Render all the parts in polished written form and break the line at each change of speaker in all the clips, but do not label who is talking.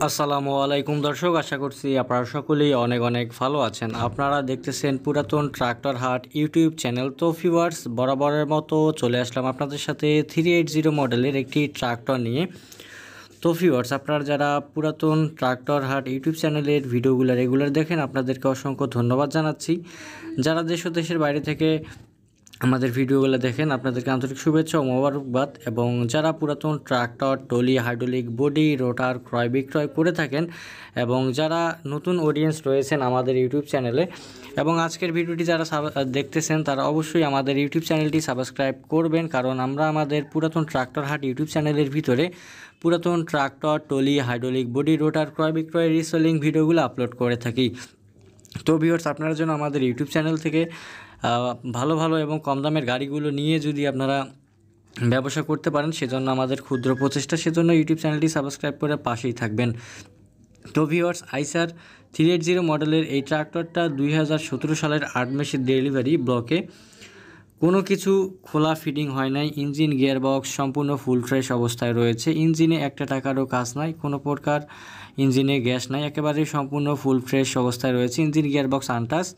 আসসালামু আলাইকুম দর্শক, আশা করছি আপনারা সকলেই অনেক অনেক ভালো আছেন। আপনারা দেখতেছেন পুরাতন ট্রাক্টর হাট ইউটিউব চ্যানেল। তো ভিউয়ার্স, বরাবরের মতো চলে আসলাম আপনাদের সাথে 380 মডেলের একটি ট্রাক্টর নিয়ে। তো ভিউয়ার্স, আপনারা যারা পুরাতন ট্রাক্টর হাট ইউটিউব চ্যানেলের ভিডিওগুলো রেগুলার দেখেন, আপনাদেরকে অসংখ্য ধন্যবাদ জানাচ্ছি। যারা দেশ ও দেশের বাইরে থেকে আমাদের ভিডিওগুলো দেখেন, আপনাদেরকে আন্তরিক শুভেচ্ছা ও মোবারকবাদ। এবং যারা পুরাতন ট্রাক্টর, টলি, হাইড্রোলিক, বডি, রোটার ক্রয় বিক্রয় করে থাকেন এবং যারা নতুন অডিয়েন্স রয়েছেন আমাদের ইউটিউব চ্যানেলে এবং আজকের ভিডিওটি যারা দেখতেছেন, তারা অবশ্যই আমাদের ইউটিউব চ্যানেলটি সাবস্ক্রাইব করবেন, কারণ আমরা আমাদের পুরাতন ট্রাক্টর হাট ইউটিউব চ্যানেলের ভিতরে পুরাতন ট্রাক্টর, টলি, হাইড্রোলিক, বডি, রোটার ক্রয় বিক্রয়, রিসেলিং ভিডিওগুলো আপলোড করে থাকি। তো ভিউয়ার্স, আপনারা যেন আমাদের ইউটিউব চ্যানেল থেকে ভালো ভালো এবং কম দামের গাড়িগুলো নিয়ে যদি আপনারা ব্যবসা করতে পারেন, সেজন্য আমাদের ক্ষুদ্র প্রচেষ্টা, সেজন্য ইউটিউব চ্যানেলটি সাবস্ক্রাইব করে পাশেই থাকবেন। তো ভিউয়ার্স, আইসার 380 মডেলের এই ট্রাক্টরটা 2017 সালের 8 মাসের ডেলিভারি ব্লকে। কোনো কিছু খোলা ফিটিং হয় নাই। ইঞ্জিন, গিয়ারবক্স সম্পূর্ণ ফুল ফ্রেশ অবস্থায় রয়েছে। ইঞ্জিনে একটা টাকারও কাজ নাই, কোনো প্রকার ইঞ্জিনে গ্যাস নাই, একেবারে সম্পূর্ণ ফুল ফ্রেশ অবস্থায় রয়েছে। ইঞ্জিন, গিয়ারবক্স আনটাচ,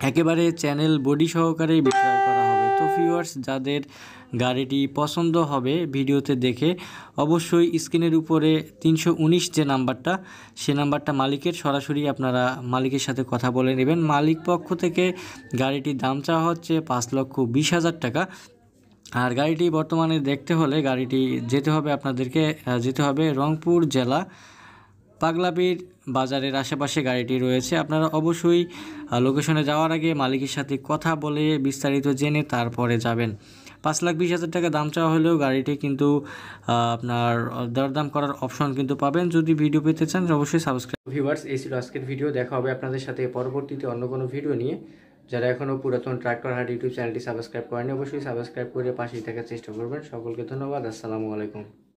একেবারে চ্যানেল বডি সহকারেই বিক্রয় করা হবে। তো ভিউয়ার্স, যাদের গাড়িটি পছন্দ হবে ভিডিওতে দেখে অবশ্যই স্ক্রিনের উপরে 319 যে নাম্বারটা, সে নাম্বারটা মালিকের, সরাসরি আপনারা মালিকের সাথে কথা বলে নেবেন। মালিক পক্ষ থেকে গাড়িটির দাম চাওয়া হচ্ছে 5,20,000 টাকা। আর গাড়িটি বর্তমানে দেখতে হলে গাড়িটি আপনাদেরকে যেতে হবে রংপুর জেলা পাগলাপীর বাজারের আশেপাশে গাড়িটি রয়েছে। আপনারা অবশ্যই লোকেশনে যাওয়ার আগে মালিকের সাথে কথা বলে বিস্তারিত জেনে তারপরে যাবেন। 5,20,000 টাকা দাম চাওয়া হলেও গাড়িটি কিন্তু আপনার দরদাম করার অপশন কিন্তু পাবেন। যদি ভিডিও পেতে চান অবশ্যই সাবস্ক্রাইব। ভিউয়ার্স, এই ছিল আজকের ভিডিও। দেখা হবে আপনাদের সাথে পরবর্তীতে অন্য কোনো ভিডিও নিয়ে। যারা এখনও পুরাতন ট্রাক্টর হাট ইউটিউব চ্যানেলটি সাবস্ক্রাইব করেনি, অবশ্যই সাবস্ক্রাইব করে পাশেই থাকার চেষ্টা করবেন। সকলকে ধন্যবাদ। আসসালামু আলাইকুম।